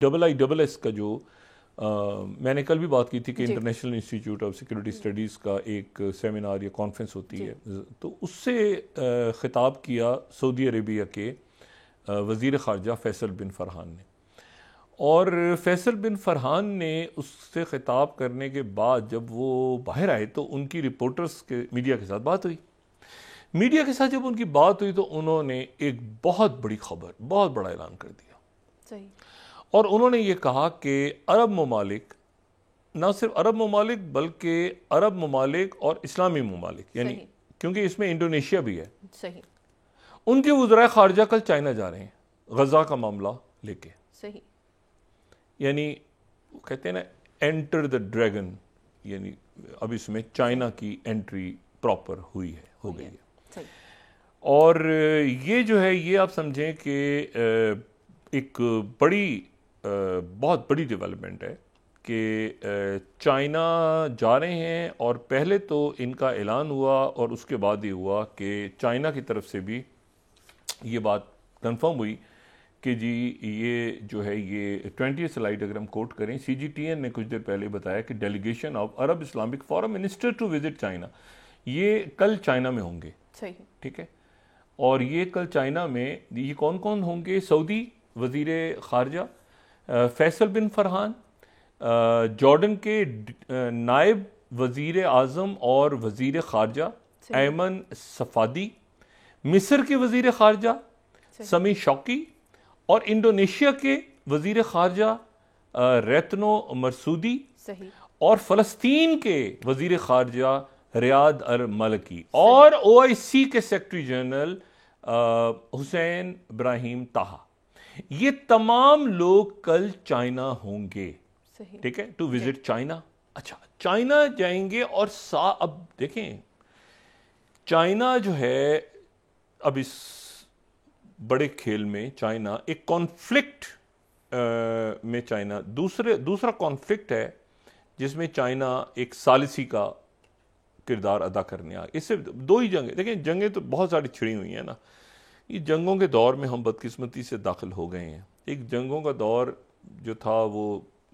IISS का जो मैंने कल भी बात की थी कि जी। International institute of security studies का एक सेमिनार या कॉन्फ्रेंस होती जी। है, तो उससे ख़िताब किया सऊदी अरेबिया के वज़ीर ख़ारजा फैसल बिन फरहान ने। और फैसल बिन फरहान ने उससे ख़िताब करने के बाद जब वो बाहर आए तो उनकी रिपोर्टर्स के मीडिया के साथ बात हुई। मीडिया के साथ जब उनकी बात हुई तो उन्होंने एक बहुत बड़ी खबर, बहुत बड़ा ऐलान कर दिया। सही। और उन्होंने ये कहा कि अरब ममालिक, ना सिर्फ अरब ममालिक बल्कि अरब ममालिक और इस्लामी ममालिक, यानी सही। क्योंकि इसमें इंडोनेशिया भी है, सही। उनके वज़राए ख़ारजा कल चाइना जा रहे हैं गज़ा का मामला लेके। सही। यानी वो कहते हैं ना, एंटर द ड्रैगन, यानी अब इसमें चाइना की एंट्री प्रॉपर हुई है, हो गई है। सही। और ये जो है, ये आप समझें कि एक बहुत बड़ी डेवलपमेंट है कि चाइना जा रहे हैं। और पहले तो इनका ऐलान हुआ और उसके बाद ये हुआ कि चाइना की तरफ से भी ये बात कंफर्म हुई कि जी ये जो है, ये 20 स्लाइड अगर हम कोट करें, CGTN ने कुछ देर पहले बताया कि delegation of Arab Islamic forum minister to visit China, ये कल चाइना में होंगे। सही। ठीक है। और ये कल चाइना में ये कौन कौन होंगे? सऊदी वज़ीर ख़ारजा फैसल बिन फरहान, जॉर्डन के नायब वज़ीर आज़म और वज़ीर ख़ारजा ऐमन सफ़ादी, मिस्र के वज़ीर ख़ारजा समी शौकी, और इंडोनेशिया के वज़ीर ख़ारजा रेतनो मरसूदी, सही। और फ़लस्तीन के वज़ीर ख़ारजा रियाद अल मलकी, और OIC के सेक्रेटरी जनरल हुसैन इब्राहिम ताहा। ये तमाम लोग कल चाइना होंगे। ठीक है, टू विजिट चाइना। अच्छा, चाइना जाएंगे और अब देखें, चाइना जो है, अब इस बड़े खेल में चाइना एक कॉन्फ्लिक्ट में, चाइना दूसरा कॉन्फ्लिक्ट है जिसमें चाइना एक सालिसी का किरदार अदा करने आ। इससे दो ही जंगें, देखें जंगें तो बहुत सारी छिड़ी हुई हैं ना, ये जंगों के दौर में हम बदकिस्मती से दाखिल हो गए हैं। एक जंगों का दौर जो था वो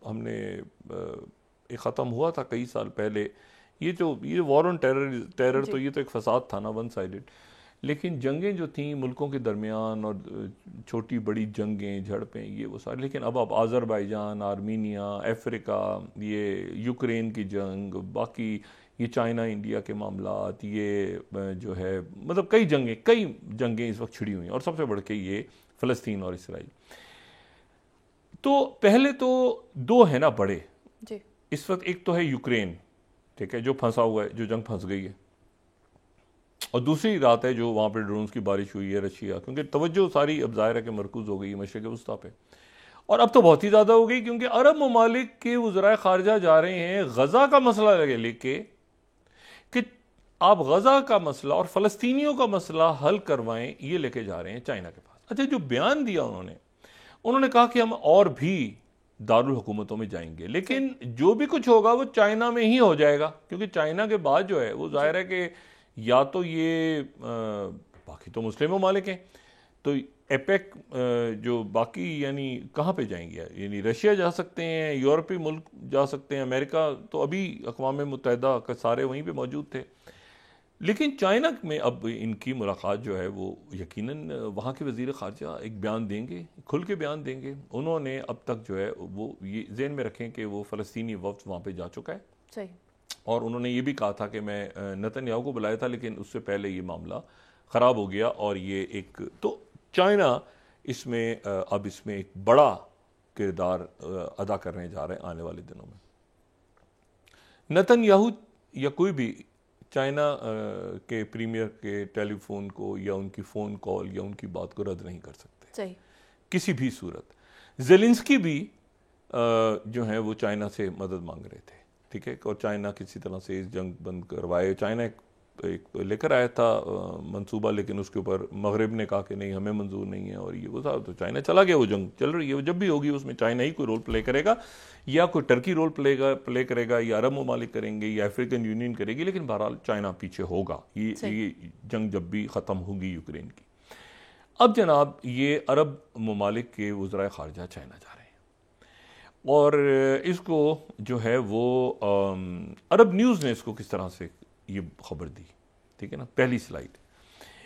हमने एक ख़त्म हुआ था कई साल पहले। ये वॉर ऑन टेरर तो ये तो एक फसाद था ना, वन साइडेड। लेकिन जंगें जो थीं मुल्कों के दरमियान, और छोटी बड़ी जंगें, झड़पें, ये वो सारी, लेकिन अब आज़रबाईजान, आर्मीनिया, अफ्रीका, ये यूक्रेन की जंग, बाकी ये चाइना इंडिया के मामलात, ये जो है मतलब कई जंगें इस वक्त छिड़ी हुई हैं, और सबसे बढ़ के ये फ़लस्तीन और इसराइल। तो पहले तो दो है ना बड़े जी। इस वक्त, एक तो है यूक्रेन, ठीक है, जो फंसा हुआ है, जो जंग फंस गई है, और दूसरी रात है जो वहाँ पे ड्रोन्स की बारिश हुई है रशिया, क्योंकि तवज्जो सारी अब ज़ाहिर है कि मरकूज़ हो गई है मशरिक़ वस्ता पे। और अब तो बहुत ही ज़्यादा हो गई, क्योंकि अरब ममालिक के वज़राए ख़ारजा जा रहे हैं गज़ा का मसला लेके कि आप गज़ा का मसला और फ़लस्तीनियों का मसला हल करवाएं, ये लेके जा रहे हैं चाइना के पास। अच्छा, जो बयान दिया उन्होंने कहा कि हम और भी दारुल हुकूमतों में जाएंगे, लेकिन जो भी कुछ होगा वो चाइना में ही हो जाएगा, क्योंकि चाइना के बाद जो है वो जाहिर है कि या तो ये बाकी तो मुस्लिम ममालिक हैं, तो एपेक जो बाकी यानी कहाँ पे जाएंगे, यानी रशिया जा सकते हैं, यूरोपीय मुल्क जा सकते हैं, अमेरिका तो अभी अक़वाम मुत्तहिदा के सारे वहीं पे मौजूद थे। लेकिन चाइना में अब इनकी मुलाकात जो है वो यकीनन वहाँ के वज़ीर ख़ारजा एक बयान देंगे, खुल के बयान देंगे। उन्होंने अब तक जो है वो ये ज़हन में रखें कि वो फ़लस्तीनी वफ़द वहाँ पे जा चुका है। सही। और उन्होंने ये भी कहा था कि मैं नेतन्याहू को बुलाया था, लेकिन उससे पहले ये मामला ख़राब हो गया। और ये एक तो चाइना इसमें अब इसमें एक बड़ा किरदार अदा करने जा रहे हैं आने वाले दिनों में। नेतन्याहू या कोई भी चाइना के प्रीमियर के टेलीफोन को या उनकी फ़ोन कॉल या उनकी बात को रद्द नहीं कर सकते। सही। किसी भी सूरत। ज़ेलेंस्की भी जो है वो चाइना से मदद मांग रहे थे, ठीक है, और चाइना किसी तरह से इस जंग बंद करवाए। चाइना एक लेकर आया था मंसूबा, लेकिन उसके ऊपर मगरिब ने कहा कि नहीं, हमें मंजूर नहीं है, और ये वो सारा, तो चाइना चला गया। वो जंग चल रही है, वो जब भी होगी उसमें चाइना ही कोई रोल प्ले करेगा, या कोई टर्की रोल प्ले करेगा, या अरब ममालिक करेंगे, या अफ्रीकन यूनियन करेगी, लेकिन बहरहाल चाइना पीछे होगा ये जंग जब भी ख़त्म होगी यूक्रेन की। अब जनाब ये अरब ममालिक के वज़राए ख़ारजा चाइना जा रहे हैं। और इसको जो है वो अरब न्यूज़ ने इसको किस तरह से ये खबर दी, ठीक है ना। पहली slide,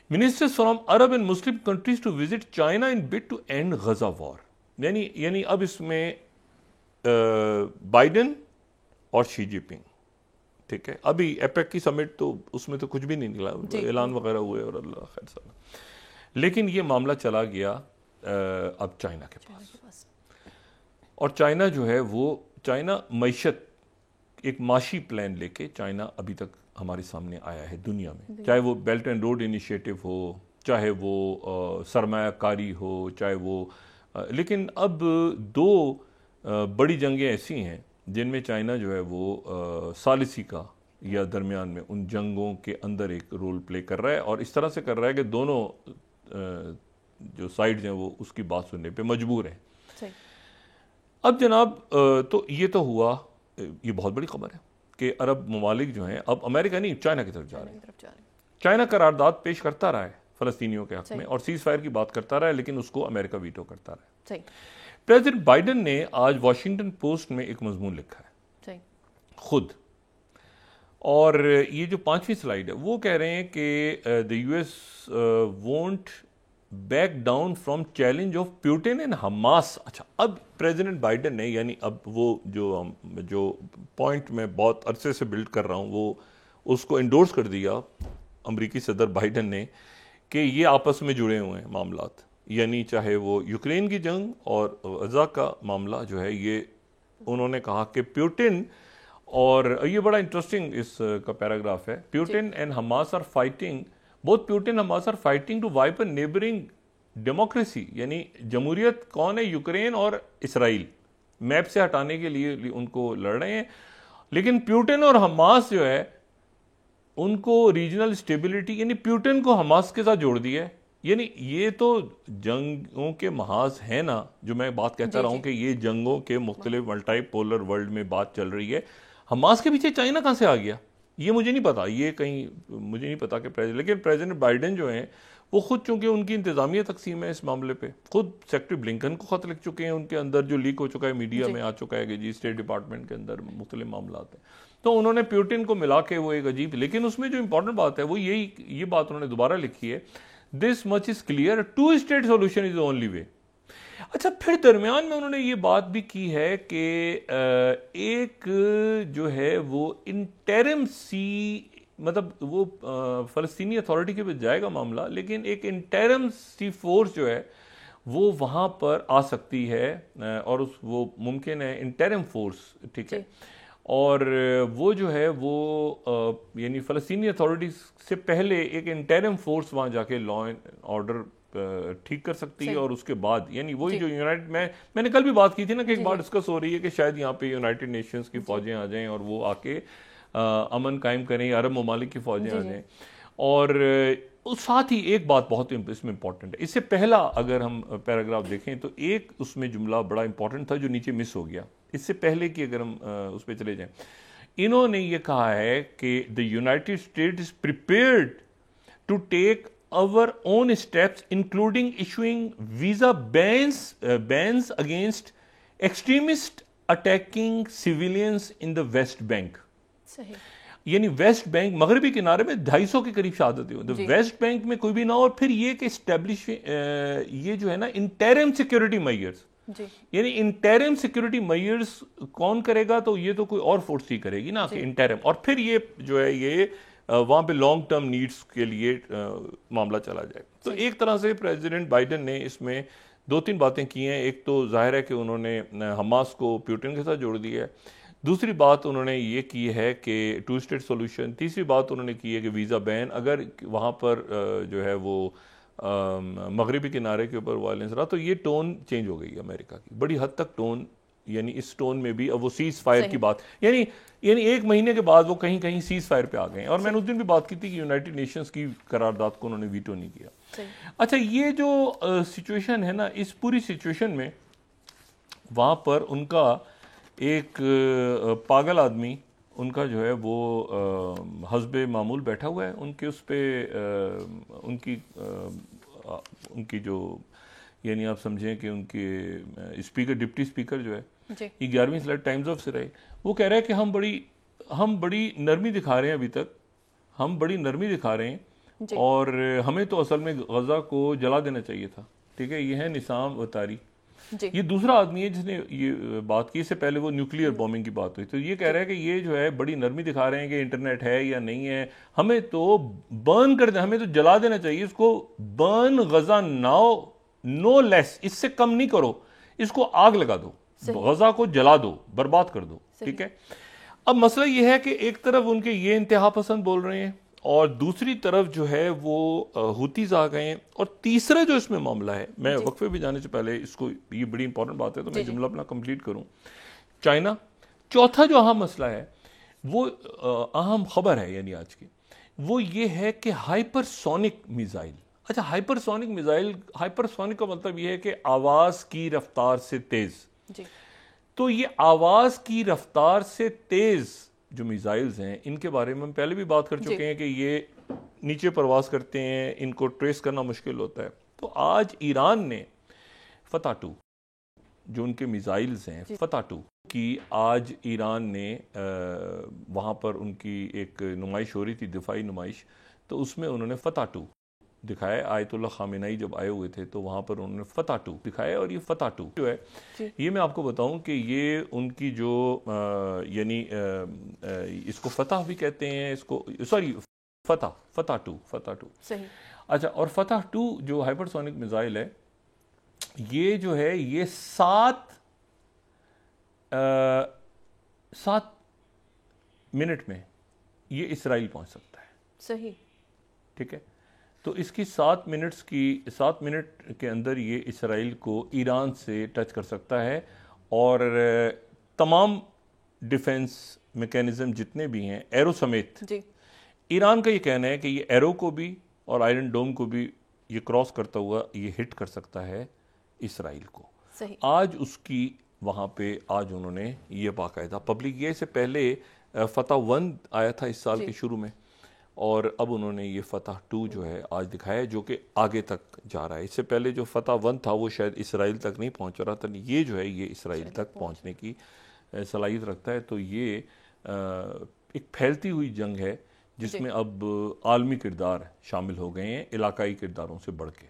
ministers from Arab and Muslim countries to visit China in bid to end Gaza war. यानी अब इसमें बाइडेन और शी जिनपिंग, ठीक है। अभी एपेक की समिट तो उसमें तो कुछ भी नहीं निकला, ऐलान वगैरह हुए और अल्लाह खैर साला, लेकिन ये मामला चला गया अब चाइना के पास। और चाइना जो है वो चाइना मईशत एक माशी प्लान लेके चाइना अभी तक हमारे सामने आया है दुनिया में, चाहे वो बेल्ट एंड रोड इनिशिएटिव हो, चाहे वो सरमायाकारी हो, चाहे वो लेकिन अब दो बड़ी जंगें ऐसी हैं जिनमें चाइना जो है वो सालिसी का या दरमियान में उन जंगों के अंदर एक रोल प्ले कर रहा है, और इस तरह से कर रहा है कि दोनों जो साइड्स हैं वो उसकी बात सुनने पे मजबूर हैं। अब जनाब तो ये तो हुआ, ये बहुत बड़ी खबर है कि अरब ममालिक जो हैं अब अमेरिका नहीं चाइना की तरफ जा रहे हैं। चाइना करारदाद पेश करता रहा है फ़लस्तीनियों के हक में और सीज़ फायर की बात करता रहा है, लेकिन उसको अमेरिका वीटो करता रहा है। प्रेसिडेंट बाइडेन ने आज वॉशिंगटन पोस्ट में एक मजमून लिखा है खुद, और ये जो 5वीं स्लाइड है वो कह रहे हैं कि the US won't back down from challenge of Putin and Hamas. अच्छा, अब प्रेसिडेंट बाइडेन ने, यानी अब वो जो पॉइंट मैं बहुत अरसे से बिल्ड कर रहा हूँ वो उसको इंडोर्स कर दिया अमरीकी सदर बाइडेन ने कि ये आपस में जुड़े हुए हैं मामलात, यानी चाहे वो यूक्रेन की जंग और गजा का मामला जो है, ये उन्होंने कहा कि प्यूटिन, और ये बड़ा इंटरेस्टिंग इसका पैराग्राफ है, Putin and Hamas are fighting, both Putin Hamas are fighting to wipe a neighbouring democracy, यानी जमहूरियत कौन है, यूक्रेन और इसराइल, मैप से हटाने के लिए उनको लड़ रहे हैं। लेकिन प्यूटिन और हमास जो है उनको रीजनल स्टेबिलिटी, यानी प्यूटिन को हमास के साथ जोड़ दिया है। यानी ये तो जंगों के महाज है ना, जो मैं बात कहता रहा हूं कि ये जंगों के मुख्तलिफ मल्टीपोलर वर्ल्ड में बात चल रही है। हमास के पीछे चाइना कहां से आ गया ये मुझे नहीं पता, ये कहीं मुझे नहीं पता कि लेकिन प्रेसिडेंट बाइडेन जो हैं वो खुद, चूंकि उनकी इंतजामिया तकसीम है इस मामले पे, खुद सेक्रेटरी ब्लिंकन को खत लिख चुके हैं, उनके अंदर जो लीक हो चुका है मीडिया में आ चुका है कि जी स्टेट डिपार्टमेंट के अंदर मुख्तलिफ मामला हैं, तो उन्होंने प्यूटिन को मिला के वो एक अजीब, लेकिन उसमें जो इंपॉर्टेंट बात है वो ये बात उन्होंने दोबारा लिखी है, this much is clear, 2 state solution is the only way. अच्छा, फिर दरमियान में उन्होंने ये बात भी की है कि एक जो है वो इंटरिम सी, मतलब वो फ़लस्तीनी अथॉरिटी के पास जाएगा मामला, लेकिन एक इंटरिम सी फोर्स जो है वो वहाँ पर आ सकती है, और वो मुमकिन है इंटरिम फोर्स, ठीक है, और वो जो है वो यानी फ़लस्तीनी अथॉरिटी से पहले एक इंटरिम फोर्स वहाँ जाके लॉ एंड ऑर्डर ठीक कर सकती है, और उसके बाद यानी वही जो मैंने कल भी बात की थी ना कि एक बात डिस्कस हो रही है कि शायद यहाँ पे यूनाइटेड नेशंस की फौजें आ जाएं और वो आके अमन कायम करें, अरब ममालिक की फौजें आ जाएं। और साथ ही एक बात बहुत इसमें इंपॉर्टेंट है, इससे पहला अगर हम पैराग्राफ देखें तो एक उसमें जुमला बड़ा इंपॉर्टेंट था जो नीचे मिस हो गया, इससे पहले कि अगर हम उस पर चले जाएं, इन्होंने ये कहा है कि the United States is prepared to take our own steps including issuing visa bans against extremists attacking civilians in the West Bank। सही, यानी वेस्ट बैंक मगरबी किनारे में 250 के करीब शहादतें हुई, तो वेस्ट बैंक में कोई भी ना हो, और फिर ये कि एस्टेब्लिश ये जो है ना इंटरिम सिक्योरिटी मेजर्स, यानी इंटरिम सिक्योरिटी मेजर्स कौन करेगा, तो ये तो कोई और फोर्स ही करेगी ना कि इंटरिम, और फिर ये जो है ये वहाँ पे लॉन्ग टर्म नीड्स के लिए मामला चला जाए। तो एक तरह से प्रेसिडेंट बाइडेन ने इसमें 2-3 बातें की हैं। एक तो जाहिर है कि उन्होंने हमास को प्यूटिन के साथ जोड़ दिया है, दूसरी बात उन्होंने ये की है कि 2 स्टेट सोल्यूशन, तीसरी बात उन्होंने की है कि वीज़ा बैन, अगर वहाँ पर जो है वो मगरबी किनारे के ऊपर वायलेंस रहा तो ये टोन चेंज हो गई अमेरिका की बड़ी हद तक, टोन यानी इस टोन में भी अब वो सीज फायर की बात, यानी 1 महीने के बाद वो कहीं कहीं सीज फायर पे आ गए। और मैंने उस दिन भी बात की थी कि यूनाइटेड नेशंस की करारदाद को उन्होंने वीटो नहीं किया। अच्छा, ये जो सिचुएशन है ना, इस पूरी सिचुएशन में वहाँ पर उनका एक पागल आदमी, उनका जो है वो हस्बे मामूल बैठा हुआ है, उनके उस पर उनकी जो यानी आप समझें कि उनके स्पीकर, डिप्टी स्पीकर जो है, जी ये 11वीं स्लाइड टाइम्स ऑफ से रहे, वो कह रहा है कि हम बड़ी नरमी दिखा रहे हैं, अभी तक हम बड़ी नरमी दिखा रहे हैं, जी और हमें तो असल में गजा को जला देना चाहिए था। ठीक है, ये है निसाम वतारी। जी ये दूसरा आदमी है जिसने ये बात की। इससे पहले वो न्यूक्लियर बॉम्बिंग की बात हुई, तो ये कह रहा है कि ये जो है बड़ी नरमी दिखा रहे हैं कि इंटरनेट है या नहीं है, हमें तो बर्न कर दे, हमें तो जला देना चाहिए इसको। बर्न गजा नाउ, नो लेस, इससे कम नहीं करो, इसको आग लगा दो, गजा को जला दो, बर्बाद कर दो। ठीक है, अब मसला यह है कि एक तरफ उनके ये इंतहा पसंद बोल रहे हैं और दूसरी तरफ जो है वो हुतीज आ गए हैं। और तीसरा जो इसमें मामला है, मैं वक्फे भी जाने से पहले इसको, ये बड़ी इंपॉर्टेंट बात है तो मैं जुमला अपना कंप्लीट करूं। चाइना। चौथा जो अहम मसला है, वो अहम खबर है यानी आज की, वो ये है कि हाइपरसोनिक मिसाइल। अच्छा, हाइपरसोनिक मिसाइल, हाइपरसोनिक का मतलब ये है कि आवाज की रफ्तार से तेज। जी तो ये आवाज की रफ्तार से तेज जो मिसाइल्स हैं, इनके बारे में हम पहले भी बात कर चुके हैं कि ये नीचे प्रवास करते हैं, इनको ट्रेस करना मुश्किल होता है। तो आज ईरान ने फतह 2 जो उनके मिसाइल्स हैं, फतह 2 की आज ईरान ने वहाँ पर उनकी एक नुमाइश हो रही थी, दिफाई नुमाइश, तो उसमें उन्होंने फतह 2 दिखाया। आयतुल्लाह खामेनी जब आए हुए थे तो वहाँ पर उन्होंने फतह 2 दिखाया। और ये फतह 2 जो है, ये मैं आपको बताऊं कि ये उनकी जो यानी इसको फतह भी कहते हैं, इसको सॉरी फतह 2 सही। अच्छा, और फतह 2 जो हाइपरसोनिक मिसाइल है, ये जो है ये 7 मिनट में ये इसराइल पहुंच सकता है। सही। ठीक है, तो इसकी 7 मिनट के अंदर ये इसराइल को ईरान से टच कर सकता है। और तमाम डिफेंस मैकेनिज्म जितने भी हैं, एरो समेत, जी ईरान का ये कहना है कि ये एरो को भी और आयरन डोम को भी ये क्रॉस करता हुआ ये हिट कर सकता है इसराइल को। सही। आज उसकी वहाँ पे आज उन्होंने ये बाकायदा पब्लिक, ये से पहले फतह 1 आया था इस साल के शुरू में, और अब उन्होंने ये फतह 2 जो है आज दिखाया, जो कि आगे तक जा रहा है। इससे पहले जो फतह 1 था वो शायद इसराइल तक नहीं पहुंच रहा था, ये जो है ये इसराइल तक पहुंचने की सलाहियत रखता है। तो ये एक फैलती हुई जंग है जिसमें अब आलमी किरदार शामिल हो गए हैं इलाकाई किरदारों से बढ़ के।